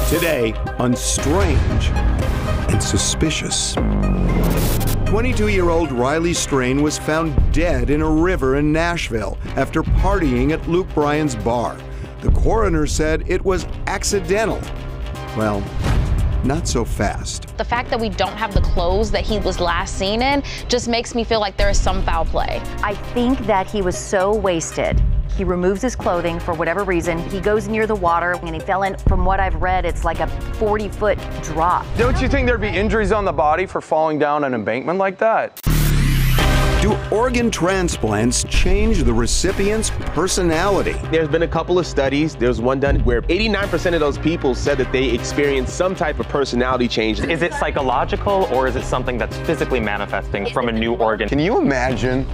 Today on Strange and Suspicious. 22-year-old Riley Strain was found dead in a river in Nashville after partying at Luke Bryan's bar. The coroner said it was accidental. Well, not so fast. The fact that we don't have the clothes that he was last seen in just makes me feel like there is some foul play. I think that he was so wasted. He removes his clothing for whatever reason. He goes near the water and he fell in. From what I've read, it's like a 40-foot drop. Don't you think there'd be injuries on the body for falling down an embankment like that? Do organ transplants change the recipient's personality? There's been a couple of studies. There's one done where 89% of those people said that they experienced some type of personality change. Is it psychological or is it something that's physically manifesting from a new organ? Can you imagine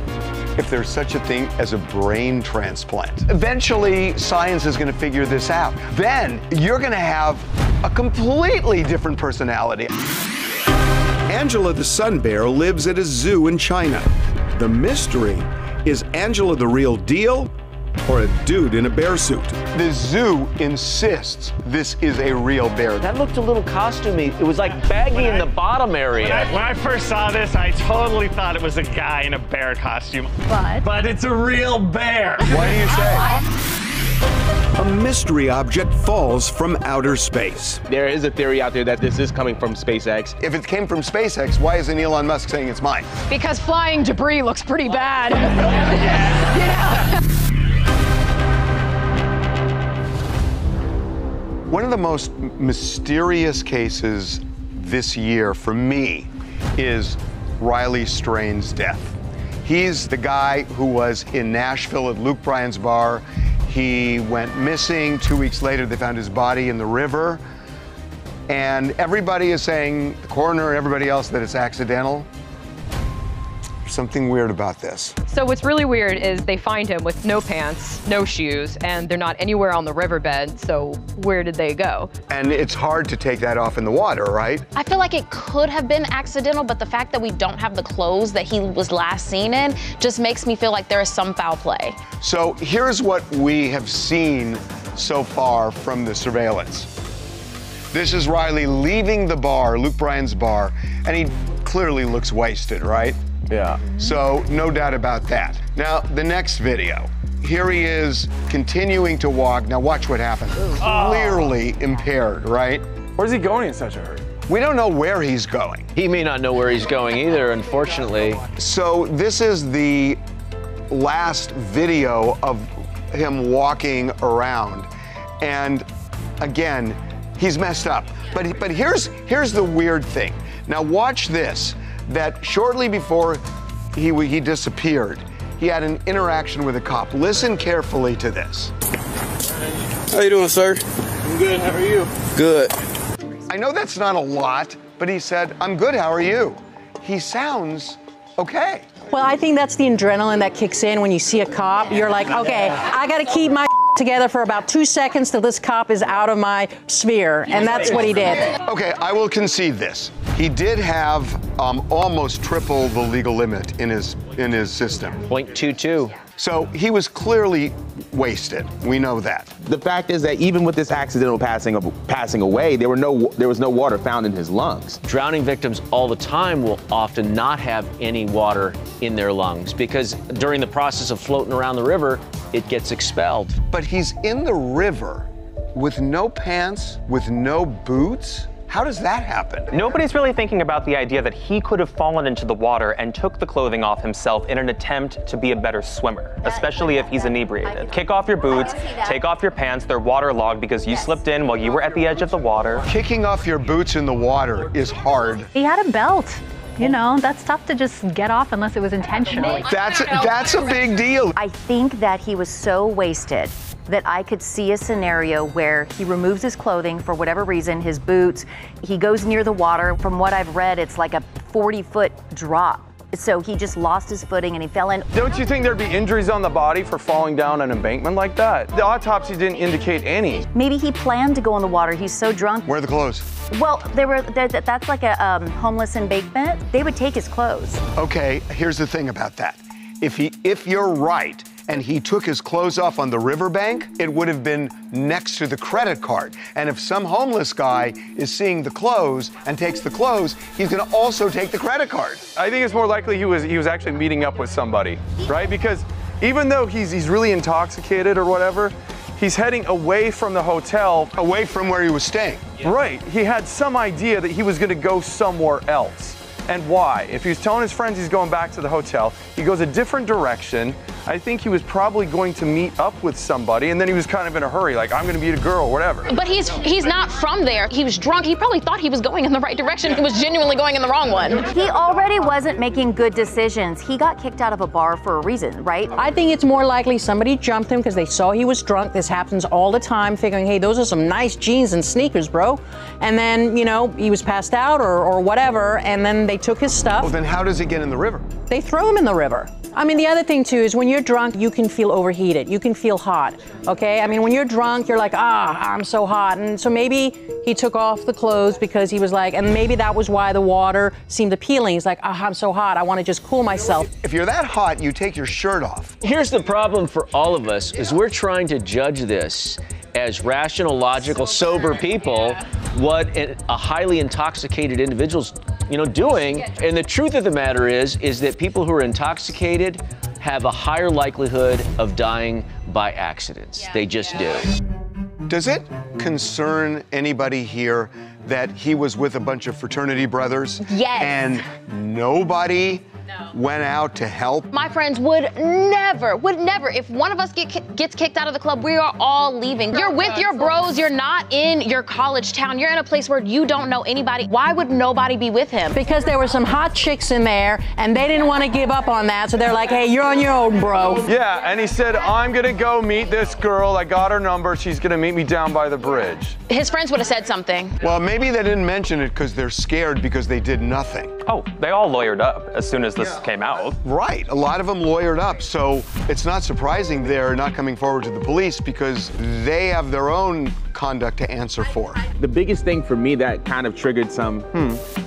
if there's such a thing as a brain transplant? Eventually, science is going to figure this out. Then you're going to have a completely different personality. Angela the sun bear lives at a zoo in China. The mystery, is Angela the real deal or a dude in a bear suit? The zoo insists this is a real bear. That looked a little costumey. It was like baggy in the bottom area. When I first saw this, I totally thought it was a guy in a bear costume. But it's a real bear. What do you say? A mystery object falls from outer space. There is a theory out there that this is coming from SpaceX. If it came from SpaceX, why isn't Elon Musk saying it's mine? Because flying debris looks pretty bad. One of the most mysterious cases this year for me is Riley Strain's death. He's the guy who was in Nashville at Luke Bryan's bar. He went missing. 2 weeks later, they found his body in the river. And everybody is saying, the coroner and everybody else, that it's accidental. There's something weird about this. So what's really weird is they find him with no pants, no shoes, and they're not anywhere on the riverbed, so where did they go? And it's hard to take that off in the water, right? I feel like it could have been accidental, but the fact that we don't have the clothes that he was last seen in just makes me feel like there is some foul play. So here's what we have seen so far from the surveillance. This is Riley leaving the bar, Luke Bryan's bar, and he clearly looks wasted, right? Yeah. So no doubt about that. Now, the next video. Here he is continuing to walk. Now watch what happens. Clearly impaired, right? Where's he going in such a hurry? We don't know where he's going. He may not know where he's going either, unfortunately. So this is the last video of him walking around. And again, he's messed up. But here's the weird thing. Now watch this, that shortly before he disappeared, he had an interaction with a cop. Listen carefully to this. How you doing, sir? I'm good, how are you? Good. I know that's not a lot, but he said, I'm good, how are you? He sounds okay. Well, I think that's the adrenaline that kicks in when you see a cop. You're like, okay, I gotta keep my together for about 2 seconds till this cop is out of my sphere, and that's what he did. Okay, I will concede this. He did have almost triple the legal limit in his system. 0.22. So he was clearly wasted. We know that. The fact is that even with this accidental passing away, there was no water found in his lungs. Drowning victims all the time will often not have any water in their lungs because during the process of floating around the river, it gets expelled. But he's in the river with no pants, with no boots. How does that happen? Nobody's really thinking about the idea that he could have fallen into the water and took the clothing off himself in an attempt to be a better swimmer, especially if he's inebriated. Kick off your boots, take off your pants, they're waterlogged because you slipped in while you were at the edge of the water. Kicking off your boots in the water is hard. He had a belt. You know, that's tough to just get off unless it was intentional. That's a big deal. I think that he was so wasted that I could see a scenario where he removes his clothing for whatever reason, his boots, he goes near the water. From what I've read, it's like a 40-foot drop. So he just lost his footing and he fell in. Don't you think there'd be injuries on the body for falling down an embankment like that? The autopsy didn't indicate any. Maybe he planned to go in the water. He's so drunk. Where are the clothes? Well, that's like a homeless embankment. They would take his clothes. Okay, here's the thing about that. If you're right, and he took his clothes off on the riverbank, it would have been next to the credit card. And if some homeless guy is seeing the clothes and takes the clothes, he's gonna also take the credit card. I think it's more likely he was actually meeting up with somebody, right? Because even though he's really intoxicated or whatever, he's heading away from the hotel. Away from where he was staying. Right, he had some idea that he was gonna go somewhere else. And why? If he was telling his friends he's going back to the hotel, he goes a different direction. I think he was probably going to meet up with somebody, and then he was kind of in a hurry, like, I'm gonna meet a girl, whatever. But he's not from there. He was drunk. He probably thought he was going in the right direction. He was genuinely going in the wrong one. He already wasn't making good decisions. He got kicked out of a bar for a reason, right? I think it's more likely somebody jumped him because they saw he was drunk. This happens all the time, figuring, hey, those are some nice jeans and sneakers, bro. And then, you know, he was passed out or whatever, and then they took his stuff. Well, then how does he get in the river? They throw him in the river. I mean, the other thing too is when you're drunk, you can feel overheated. You can feel hot, okay? I mean, when you're drunk, you're like, I'm so hot. And so maybe he took off the clothes because he was like, and maybe that was why the water seemed appealing. He's like, I'm so hot, I want to just cool myself. If you're that hot, you take your shirt off. Here's the problem for all of us, is we're trying to judge this as rational, logical, sober people, what a highly intoxicated individual's, doing. And the truth of the matter is that people who are intoxicated have a higher likelihood of dying by accidents. They just do. Does it concern anybody here that he was with a bunch of fraternity brothers? Yes. And nobody went out to help? My friends would never, if one of us gets kicked out of the club, we are all leaving. You're with your bros, you're not in your college town, you're in a place where you don't know anybody. Why would nobody be with him? Because there were some hot chicks in there and they didn't want to give up on that, so they're like, hey, you're on your own, bro. Yeah, and he said, I'm gonna go meet this girl, I got her number, she's gonna meet me down by the bridge. His friends would have said something. Well, maybe they didn't mention it because they're scared because they did nothing. Oh, they all lawyered up as soon as this came out. Right, a lot of them lawyered up, so it's not surprising they're not coming forward to the police because they have their own conduct to answer for. The biggest thing for me that kind of triggered some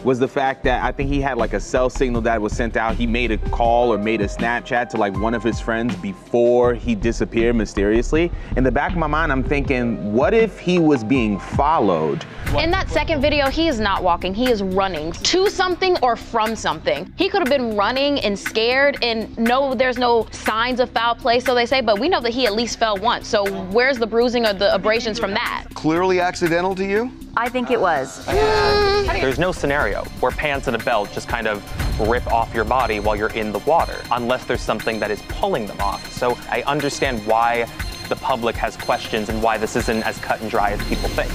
was the fact that I think he had like a cell signal that was sent out. He made a call or made a Snapchat to like one of his friends before he disappeared mysteriously. In the back of my mind, I'm thinking, what if he was being followed? In that second video, he is not walking, he is running to something or from something. He could have been running and scared, and no, there's no signs of foul play, so they say, but we know that he at least fell once. So where's the bruising or the abrasions from that? Clearly accidental to you? I think it was. There's no scenario where pants and a belt just kind of rip off your body while you're in the water, unless there's something that is pulling them off. So I understand why the public has questions and why this isn't as cut and dry as people think.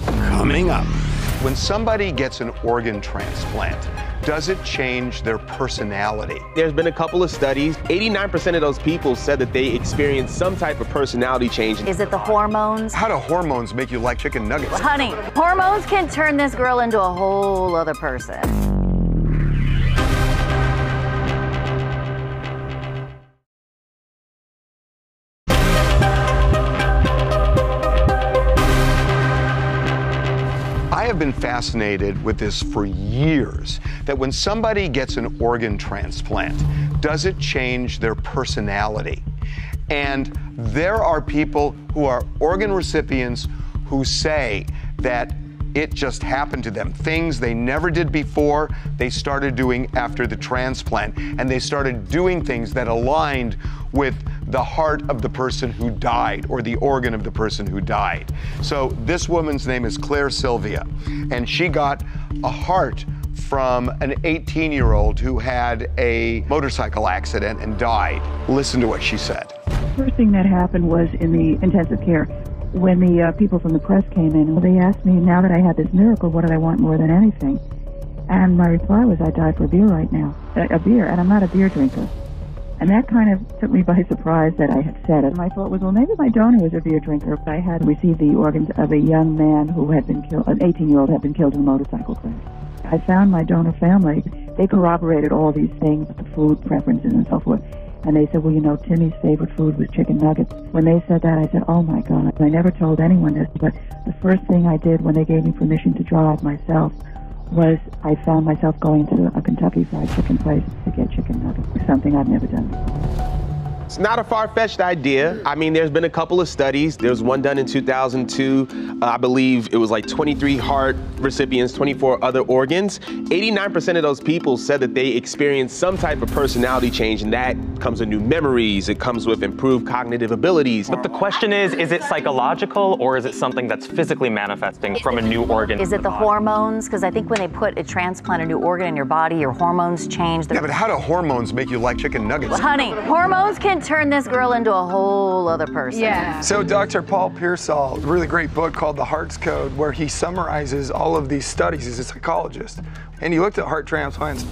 Coming up, when somebody gets an organ transplant, does it change their personality? There's been a couple of studies. 89% of those people said that they experienced some type of personality change. Is it the hormones? How do hormones make you like chicken nuggets? Honey, hormones can turn this girl into a whole other person. I have been fascinated with this for years, that when somebody gets an organ transplant, does it change their personality? And there are people who are organ recipients who say that it just happened to them. Things they never did before, they started doing after the transplant. And they started doing things that aligned with the heart of the person who died, or the organ of the person who died. So this woman's name is Claire Sylvia, and she got a heart from an 18-year-old who had a motorcycle accident and died. Listen to what she said. The first thing that happened was in the intensive care. When the people from the press came in, they asked me, now that I had this miracle, what did I want more than anything? And my reply was, I'd die for a beer right now. A beer, and I'm not a beer drinker. And that kind of took me by surprise that I had said it. My thought was, well, maybe my donor was a beer drinker. I had received the organs of a young man who had been killed, an 18-year-old had been killed in a motorcycle crash. I found my donor family. They corroborated all these things, the food preferences and so forth. And they said, well, you know, Timmy's favorite food was chicken nuggets. When they said that, I said, oh, my God. I never told anyone this, but the first thing I did when they gave me permission to drive myself was I found myself going to a Kentucky Fried Chicken place to get chicken nuggets, something I've never done before. It's not a far-fetched idea. I mean, there's been a couple of studies. There was one done in 2002. I believe it was like 23 heart recipients, 24 other organs. 89% of those people said that they experienced some type of personality change, and that comes with new memories. It comes with improved cognitive abilities. But the question is it psychological or is it something that's physically manifesting from a new organ? Is it the hormones? Because I think when they put a transplant, a new organ in your body, your hormones change. Yeah, but how do hormones make you like chicken nuggets? Well, honey, hormones can turn this girl into a whole other person. Yeah. So Dr. Paul Pearsall, a really great book called The Heart's Code, where he summarizes all of these studies. He's a psychologist. And he looked at heart transplants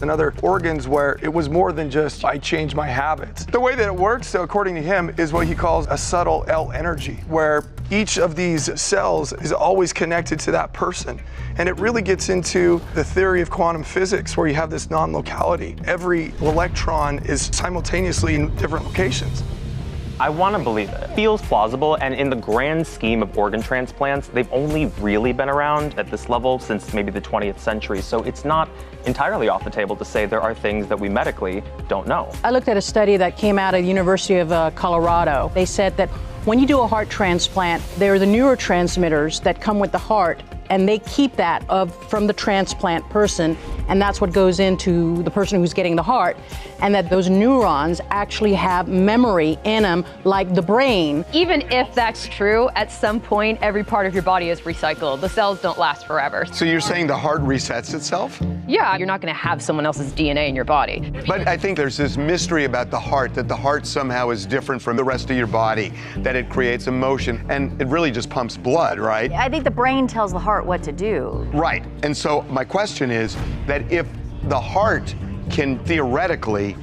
and other organs where it was more than just, I changed my habits. The way that it works, so according to him, is what he calls a subtle L energy, where each of these cells is always connected to that person. And it really gets into the theory of quantum physics, where you have this non-locality. Every electron is simultaneously in different locations. I want to believe it. It feels plausible, and in the grand scheme of organ transplants, they've only really been around at this level since maybe the 20th century, so it's not entirely off the table to say there are things that we medically don't know. I looked at a study that came out of the University of Colorado. They said that when you do a heart transplant, there are the neurotransmitters that come with the heart, and they keep that from the transplant person, and that's what goes into the person who's getting the heart, and that those neurons actually have memory in them, like the brain. Even if that's true, at some point, every part of your body is recycled. The cells don't last forever. So you're saying the heart resets itself? Yeah, you're not going to have someone else's DNA in your body. But I think there's this mystery about the heart, that the heart somehow is different from the rest of your body, that it creates emotion, and it really just pumps blood, right? I think the brain tells the heart what to do. Right. And so my question is that if the heart can theoretically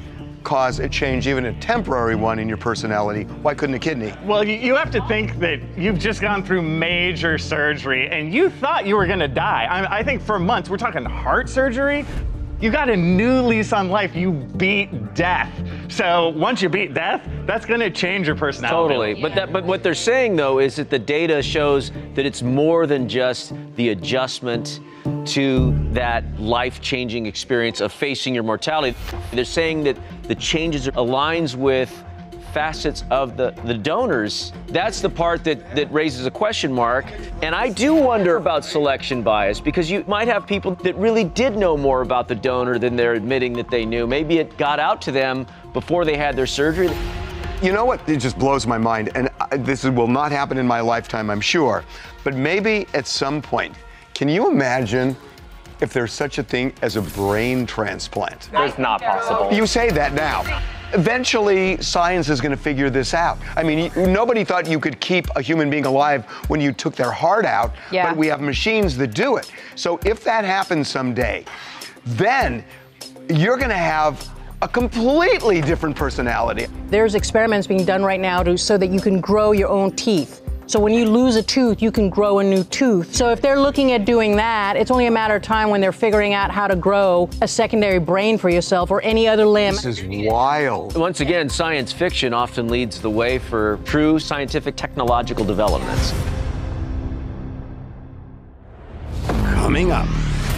cause a change, even a temporary one, in your personality, why couldn't a kidney? Well, you have to think that you've just gone through major surgery and you thought you were gonna die. I think for months, we're talking heart surgery. You got a new lease on life. You beat death. So once you beat death, that's gonna change your personality. Totally, but what they're saying though is that the data shows that it's more than just the adjustment to that life-changing experience of facing your mortality. They're saying that the changes aligns with facets of the donors. That's the part that raises a question mark. And I do wonder about selection bias, because you might have people that really did know more about the donor than they're admitting that they knew. Maybe it got out to them before they had their surgery. You know what? It just blows my mind, and this will not happen in my lifetime, I'm sure, but maybe at some point, can you imagine if there's such a thing as a brain transplant? It's not possible. You say that now. Eventually, science is going to figure this out. I mean, nobody thought you could keep a human being alive when you took their heart out, but we have machines that do it. So if that happens someday, then you're going to have a completely different personality. There's experiments being done right now so that you can grow your own teeth. So when you lose a tooth, you can grow a new tooth. So if they're looking at doing that, it's only a matter of time when they're figuring out how to grow a secondary brain for yourself or any other limb. This is wild. Once again, science fiction often leads the way for true scientific technological developments. Coming up.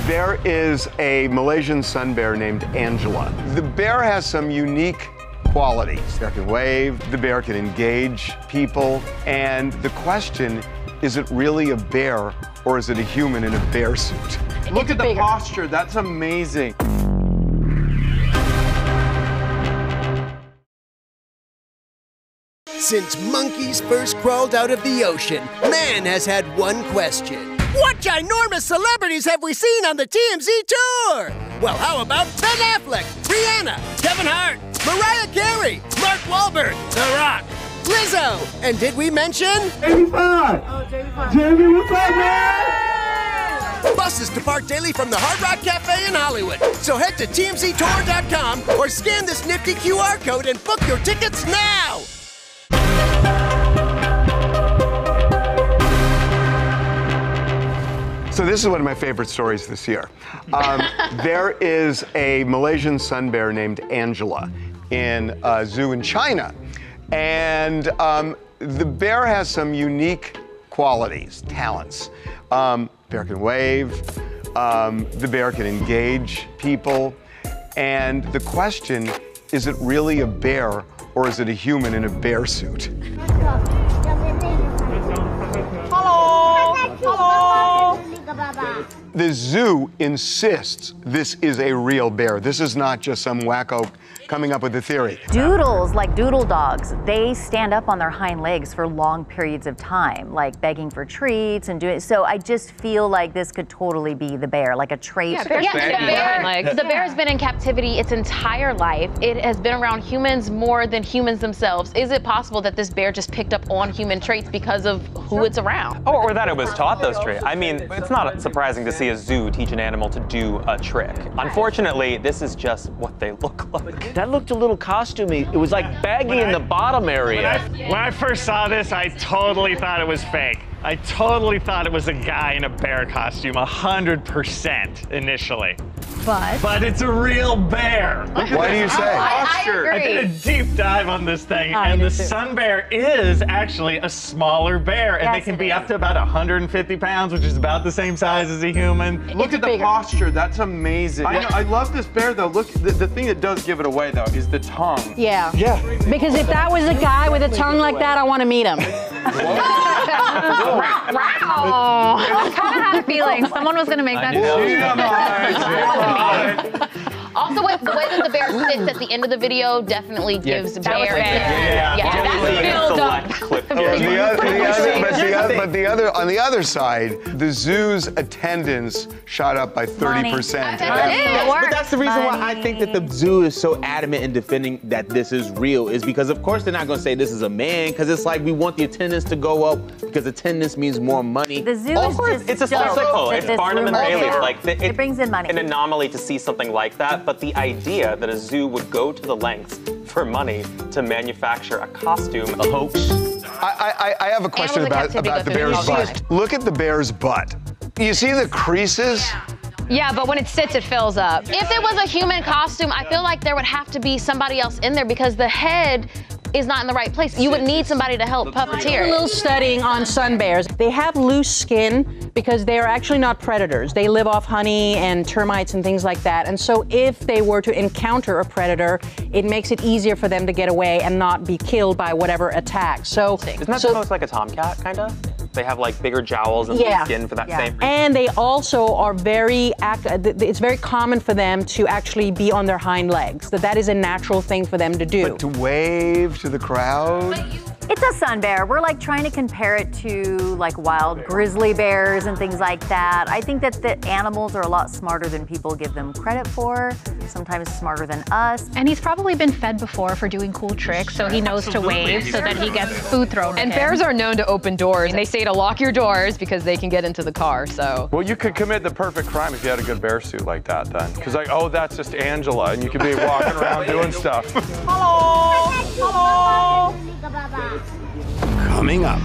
There is a Malaysian sun bear named Angela. The bear has some unique qualities. The bear can wave, the bear can engage people, and the question, is it really a bear or is it a human in a bear suit? Look at the posture, that's amazing. Since monkeys first crawled out of the ocean, man has had one question. What ginormous celebrities have we seen on the TMZ tour? Well, how about Ben Affleck, Rihanna, Kevin Hart, Mariah Carey, Mark Wahlberg, The Rock, Lizzo, and did we mention? Jamie, what's up, man? Buses depart daily from the Hard Rock Cafe in Hollywood. So head to tmztour.com or scan this nifty QR code and book your tickets now. So this is one of my favorite stories this year. There is a Malaysian sun bear named Angela in a zoo in China. And the bear has some unique qualities, talents. Bear can wave, The bear can engage people. And the question, is it really a bear or is it a human in a bear suit? Hello. Hello. The zoo insists this is a real bear. This is not just some wacko coming up with a theory. Doodles, like doodle dogs, they stand up on their hind legs for long periods of time, like begging for treats and doing. So I just feel like this could totally be the bear, like a trait. The bear has been in captivity its entire life. It has been around humans more than humans themselves. Is it possible that this bear just picked up on human traits because of who it's around? Oh, or that it was taught those traits. I mean, it's not surprising to see a zoo teach an animal to do a trick. Unfortunately, this is just what they look like. That looked a little costumey. It was like baggy in the bottom area. When I first saw this, I totally thought it was fake. I totally thought it was a guy in a bear costume, 100% initially. But it's a real bear. Why do you say? I agree. I did a deep dive on this thing, and the sun bear is actually a smaller bear, and they can be up to about 150 pounds, which is about the same size as a human. Look at the posture. That's amazing. I know. I love this bear, though. Look, the thing that does give it away, though, is the tongue. Yeah. Yeah. Because if that was a guy with a tongue like that, I want to meet him. I kind of had a feeling someone was going to make that Also, with the way that the bear sits at the end of the video definitely gives bear. But on the other side, the zoo's attendance shot up by 30%. But that's the reason why I think that the zoo is so adamant in defending that this is real, is because of course they're not going to say this is a man, because it's like we want the attendance to go up because attendance means more money. The zoo is just it's a spectacle. It's Barnum and Bailey. Yeah. Like it brings in money. An anomaly to see something like that, but the idea that a zoo would go to the lengths for money to manufacture a costume, a hoax. I have a question about the bear's butt. Look at the bear's butt. You see the creases? Yeah, but when it sits, it fills up. If it was a human costume, I feel like there would have to be somebody else in there because the head is not in the right place. You would need somebody to help puppeteer. A little studying on sun bears. They have loose skin because they are actually not predators. They live off honey and termites and things like that. And so if they were to encounter a predator, it makes it easier for them to get away and not be killed by whatever attack. So isn't that almost like a tomcat, kind of? They have like bigger jowls and skin for that same reason. And they also are it's very common for them to actually be on their hind legs. That is a natural thing for them to do. But to wave to the crowd? It's a sun bear. We're like trying to compare it to like wild grizzly bears and things like that. I think that the animals are a lot smarter than people give them credit for, sometimes smarter than us. And he's probably been fed before for doing cool tricks, so he knows to wave so that he gets food thrown at him. And bears are known to open doors. They say to lock your doors because they can get into the car, so. Well, you could commit the perfect crime if you had a good bear suit like that then. Because like, oh, that's just Angela, and you could be walking around doing stuff. Hello. Hello. Coming up,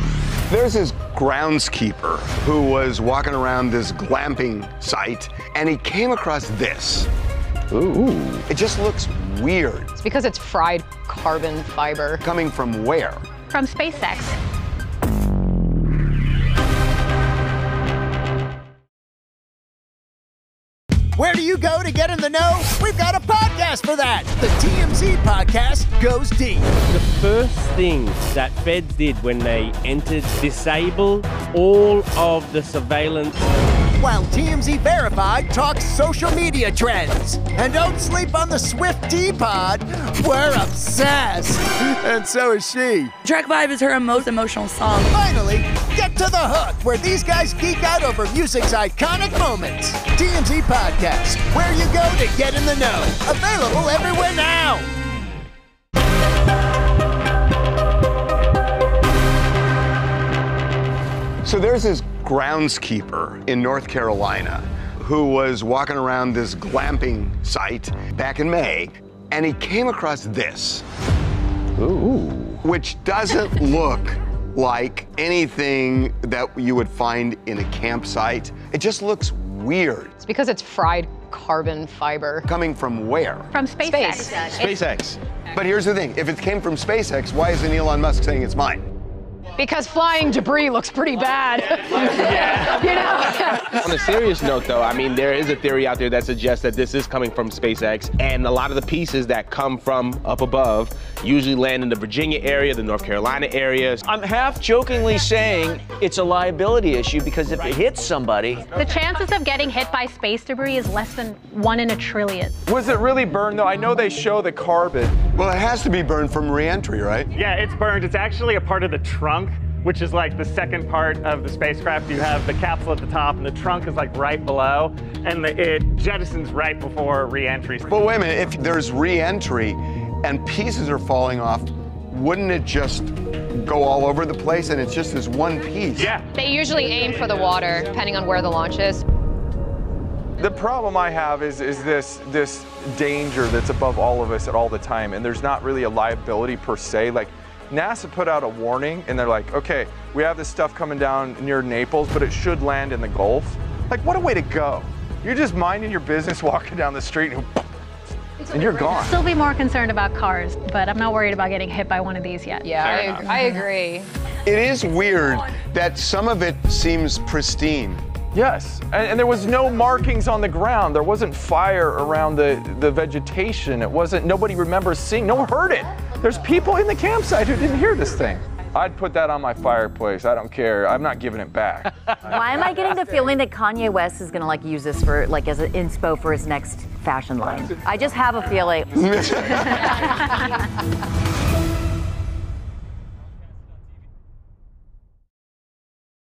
there's this groundskeeper who was walking around this glamping site, and he came across this. Ooh. It just looks weird. It's because it's fried carbon fiber. Coming from where? From SpaceX. Where do you go to get in the know? We've got a podcast for that. The TMZ podcast goes deep. The first thing that feds did when they entered disabled all of the surveillance. While TMZ Verified talks social media trends. And don't sleep on the Swift T-Pod. We're obsessed. And so is she. Track 5 is her most emotional song. Finally, get to the hook, where these guys geek out over music's iconic moments. TMZ Podcast, where you go to get in the know. Available everywhere now. So there's this groundskeeper in North Carolina who was walking around this glamping site back in May, and he came across this. Ooh. Which doesn't look like anything that you would find in a campsite. It just looks weird. It's because it's fried carbon fiber. Coming from where? From SpaceX. SpaceX. But here's the thing, if it came from SpaceX, why isn't Elon Musk saying it's mine? Because flying debris looks pretty bad. You know? On a serious note, though, I mean, there is a theory out there that suggests that this is coming from SpaceX, and a lot of the pieces that come from up above usually land in the Virginia area, the North Carolina areas. I'm half jokingly saying it's a liability issue because if it hits somebody... The chances of getting hit by space debris is less than 1 in a trillion. Was it really burned, though? I know they show the carbon. Well, it has to be burned from re-entry, right? Yeah, it's burned. It's actually a part of the trunk, which is like the second part of the spacecraft. You have the capsule at the top, and the trunk is like right below, and it jettisons right before re-entry. But wait a minute, if there's re-entry and pieces are falling off, wouldn't it just go all over the place and it's just this one piece? Yeah. They usually aim for the water, depending on where the launch is. The problem I have is this danger that's above all of us at all the time, and there's not really a liability per se. Like, NASA put out a warning, and they're like, okay, we have this stuff coming down near Naples, but it should land in the Gulf. Like, what a way to go. You're just minding your business, walking down the street, and you're gone. I'll still be more concerned about cars, but I'm not worried about getting hit by one of these yet. Yeah, I agree. It is weird that some of it seems pristine. Yes, and there was no markings on the ground. There wasn't fire around the vegetation. It wasn't, nobody remembers seeing, no one heard it. There's people in the campsite who didn't hear this thing. I'd put that on my fireplace. I don't care. I'm not giving it back. Why am I getting the feeling that Kanye West is gonna like use this for like as an inspo for his next fashion line? I just have a feeling.